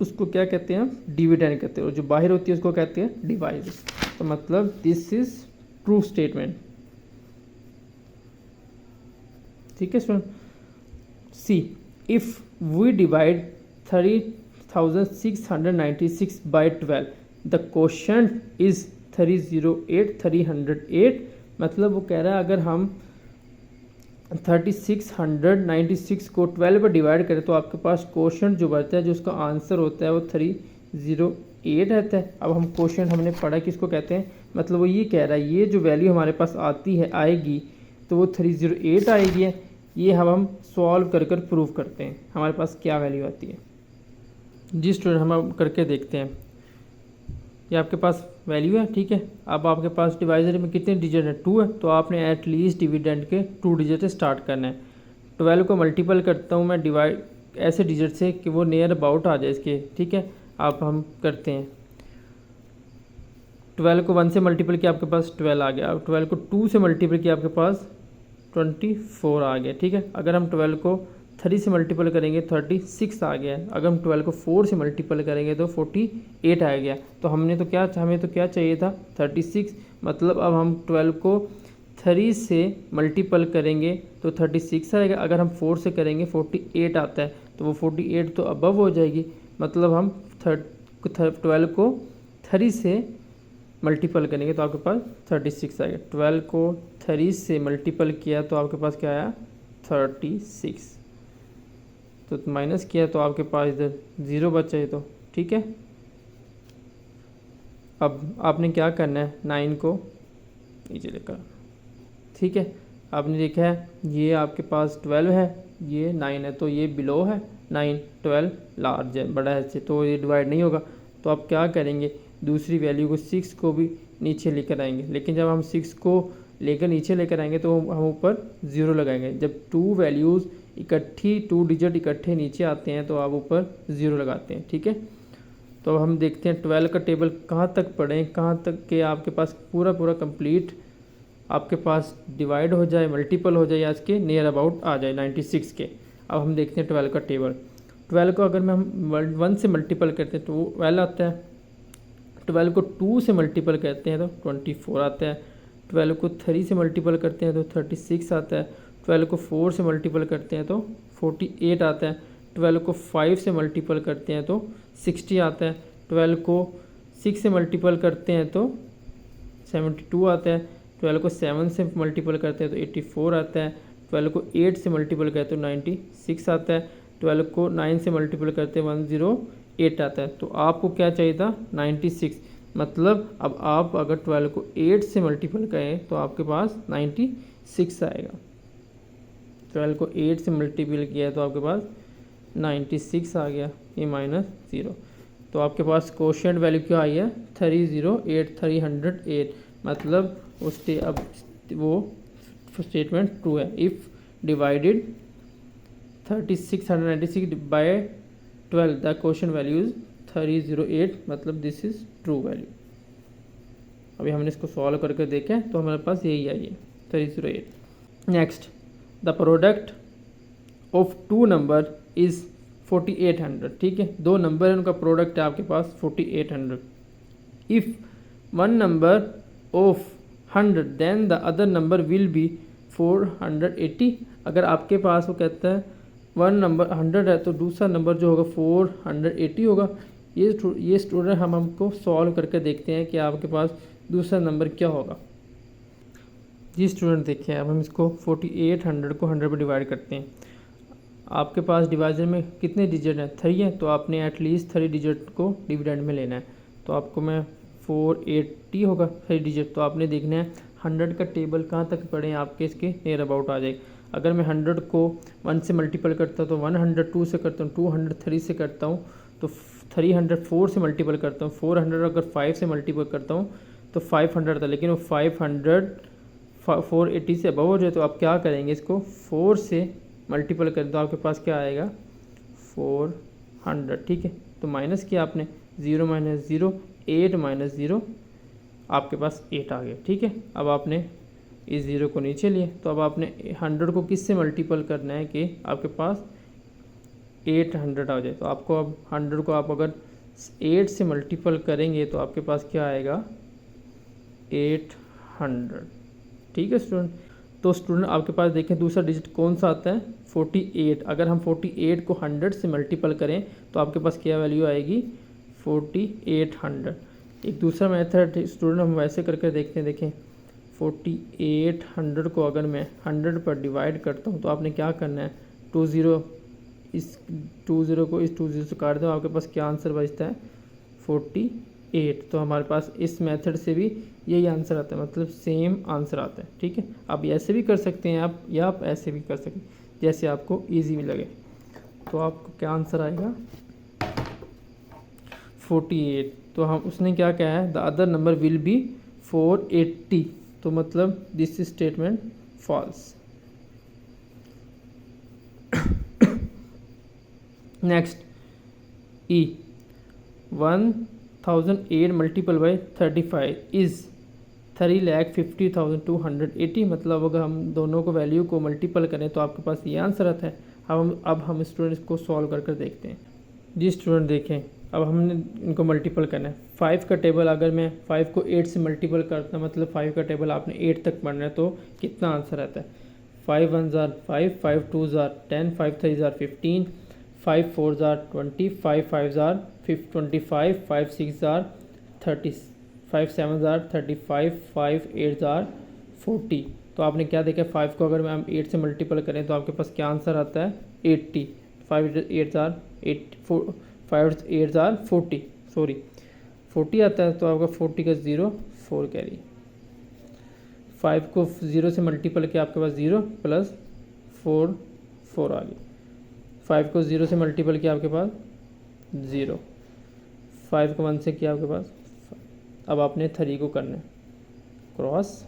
उसको क्या कहते हैं, डिविडेंड कहते हैं, और जो बाहर होती है उसको कहते हैं डिवाइड। तो मतलब दिस इज ट्रू स्टेटमेंट। ठीक है student. See, if we divide 3696 by 12 the quotient is 308 मतलब वो कह रहा है अगर हम 3696 को 12 पर डिवाइड करें तो आपके पास क्वोशंट जो बचता है, जो उसका आंसर होता है वो 308 रहता है। अब हम क्वोशंट हमने पढ़ा किसको कहते हैं, मतलब वो ये कह रहा है ये जो वैल्यू हमारे पास आती है आएगी तो वो 308 आएगी। ये हम सॉल्व कर कर प्रूव करते हैं हमारे पास क्या वैल्यू आती है। जी स्टूडेंट, हम करके देखते हैं। ये आपके पास वैल्यू है, ठीक है। अब आपके पास डिवाइजर में कितने डिजिट है, 2 है, तो आपने एटलीस्ट डिविडेंड के 2 डिजिट से स्टार्ट करना है। 12 को मल्टीपल करता हूँ मैं डिवाइड ऐसे डिजिट से कि वो नियर अबाउट आ जाए इसके, ठीक है। आप हम करते हैं 12 को 1 से मल्टीपल किया आपके पास 12 आ गया। अब 12 को 2 से मल्टीपल किया आपके पास 24 आ गया, ठीक है। अगर हम 12 को 3 से मल्टीपल करेंगे 36 आ गया। अगर हम 12 को 4 से मल्टीपल करेंगे तो 48 आ गया। तो हमें तो क्या चाहिए था 36, मतलब अब हम 12 को 3 से मल्टीपल करेंगे तो 36 आएगा। अगर हम 4 से करेंगे 48 आता है, तो वो 48 तो अबव हो जाएगी। मतलब हम 12 को 3 से मल्टीपल करेंगे तो आपके पास 36 आएगा। 12 को 3 से मल्टीपल किया तो आपके पास क्या आया 36, तो माइनस किया तो आपके पास इधर 0 बचा है, तो ठीक है। अब आपने क्या करना है 9 को नीचे लेकर, ठीक है। आपने देखा है ये आपके पास 12 है, ये 9 है, तो ये बिलो है 9, 12 लार्ज है, बड़ा है, तो ये डिवाइड नहीं होगा। तो आप क्या करेंगे दूसरी वैल्यू को 6 को भी नीचे लेकर आएंगे। लेकिन जब हम 6 को लेकर नीचे लेकर आएंगे तो हम ऊपर 0 लगाएंगे। जब 2 वैल्यूज़ इकट्ठी 2 डिजिट इकट्ठे नीचे आते हैं तो आप ऊपर 0 लगाते हैं, ठीक है। तो अब हम देखते हैं 12 का टेबल कहाँ तक पढ़ें, कहाँ तक के आपके पास पूरा कंप्लीट आपके पास डिवाइड हो जाए, मल्टीपल हो जाए, आज के नियर अबाउट आ जाए 96 के। अब हम देखते हैं 12 का टेबल। 12 को अगर हम 1 से मल्टीपल करते हैं तो वो 12 आता है। 12 को 2 से मल्टीपल करते हैं तो 24 आता है। 12 को 3 से मल्टीपल करते हैं तो 36 आता है। 12 को 4 से मल्टीपल करते हैं तो 48 आता है। 12 को 5 से मल्टीपल करते हैं तो 60 आता है। 12 को 6 से मल्टीपल करते हैं तो 72 आता है। 12 को 7 से मल्टीपल करते हैं तो 84 आता है। 12 को 8 से मल्टीपल करते हैं तो 96 आता है। 12 को 9 से मल्टीपल करते हैं 108 आता है। तो आपको क्या चाहिए था 96, मतलब अब आप अगर 12 को 8 से मल्टीपल करें तो आपके पास 96 आएगा। 12 को 8 से मल्टीपल किया तो आपके पास 96 आ गया, ये -0। तो आपके पास क्वोशिएंट वैल्यू क्या आई है 308, मतलब उसके अब वो स्टेटमेंट ट्रू है। If divided 3696 by 12 the quotient value is 308, मतलब दिस इज ट्रू वैल्यू। अभी हमने इसको सॉल्व करके देखें तो हमारे पास यही आई है 308। Next, the product of 2 number is 4800, ठीक है। 2 नंबर है, उनका प्रोडक्ट है आपके पास 4800। If 1 number of 100 then the other number will be 480। अगर आपके पास वो कहता है 1 नंबर 100 है तो दूसरा नंबर जो होगा 480 होगा। ये स्टूडेंट हमको सॉल्व करके देखते हैं कि आपके पास दूसरा नंबर क्या होगा। जी स्टूडेंट देखिए, अब हम इसको 4800 को 100 पर डिवाइड करते हैं। आपके पास डिवाइजर में कितने डिजिट हैं 3 है, तो आपने एटलीस्ट 3 डिजिट को डिविडेंड में लेना है। तो आपको मैं 480 होगा 3 डिजिट, तो आपने देखना है 100 का टेबल कहाँ तक पढ़े आपके इसके नियर अबाउट आ जाएगा। अगर मैं 100 को 1 से मल्टीपल करता हूँ तो 100 2 से करता हूँ, 200 3 से करता हूँ, तो 300 4 से मल्टीपल करता हूँ, 400 अगर 5 से मल्टीपल करता हूँ तो 500 था। लेकिन वो 500 480 से अबव हो जाए तो आप क्या करेंगे, इसको 4 से मल्टीपल करें तो आपके पास क्या आएगा 400, ठीक है। तो माइनस किया आपने 0 - 0 8 - 0 आपके पास 8 आ गया, ठीक है। अब आपने इस 0 को नीचे लिए, तो अब आपने 100 को किस से मल्टीपल करना है कि आपके पास 800 आ जाए। तो आपको अब 100 को आप अगर 8 से मल्टीपल करेंगे तो आपके पास क्या आएगा 800। ठीक है स्टूडेंट। तो स्टूडेंट आपके पास देखें दूसरा डिजिट कौन सा आता है 48। अगर हम 48 को 100 से मल्टीपल करें तो आपके पास क्या वैल्यू आएगी 4800। एक दूसरा मेथड स्टूडेंट हम वैसे करके देखते हैं। देखें 4800 को अगर मैं 100 पर डिवाइड करता हूँ तो आपने क्या करना है 20 इस 20 को इस 20 से काट दो, आपके पास क्या आंसर बचता है 48। तो हमारे पास इस मेथड से भी यही आंसर आता है, मतलब सेम आंसर आता है। ठीक है, आप ऐसे भी कर सकते हैं आप, या आप ऐसे भी कर सकते हैं जैसे आपको ईजी लगे। तो आपको क्या आंसर आएगा 48। तो हम उसने क्या कहा है the other number will be 480। तो मतलब this statement false. Next E 1008 multiple by 35 is 3,50,280। मतलब अगर हम दोनों को वैल्यू को मल्टीपल करें तो आपके पास ये आंसर आता है। अब हम स्टूडेंट्स को सॉल्व कर देखते हैं। जी स्टूडेंट देखें, अब हमने इनको मल्टीपल करना है। 5 का टेबल अगर मैं 5 को 8 से मल्टीपल करता हूँ, मतलब 5 का टेबल आपने 8 तक पढ़ना है, तो कितना आंसर आता है 5 1 jar 5, 5 2 jar 10, 5 3 jar 15, 5 4 jar 20, 5 5 jar 25, 5 6 jar 30, 5 7 jar 35, 5 8 jar 40। तो आपने क्या देखा 5 को अगर हम 8 से मल्टीपल करें तो आपके पास क्या आंसर आता है 80। 5 8 जार 5 8 जार 40, सॉरी 40 आता है। तो आपका 40 का 0 4 कैरी। 5 को 0 से मल्टीपल किया आपके पास 0 प्लस 4 4 आ गया। 5 को 0 से मल्टीपल किया आपके पास 0, 5 को 1 से किया आपके पास। अब आपने 3 को करना है क्रॉस।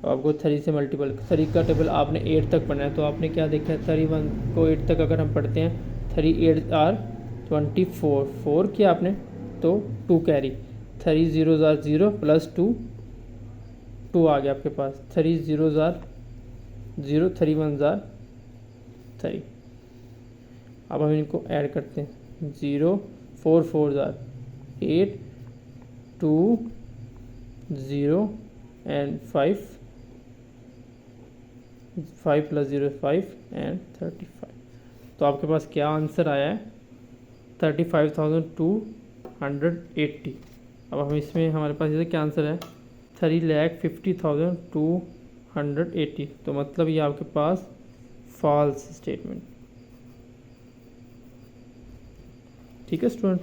अब आपको 3 से मल्टीपल, 3 का टेबल आपने 8 तक पढ़ना है। तो आपने क्या देखा है 31 को 8 तक अगर हम पढ़ते हैं 3 8 आर 24, 4 किया आपने तो 2 कैरी। 3 0 जार 0 प्लस 2 2 आ गया आपके पास। 3 0 जार 0, 3 1 जार 3। अब हम इनको ऐड करते हैं 0 4 4 जार 8 2 0 एंड 5 प्लस 0 5 एंड 35। तो आपके पास क्या आंसर आया है 35,280। अब हम इसमें हमारे पास ये क्या आंसर है 3,50,280। तो मतलब ये आपके पास फॉल्स स्टेटमेंट। ठीक है स्टूडेंट।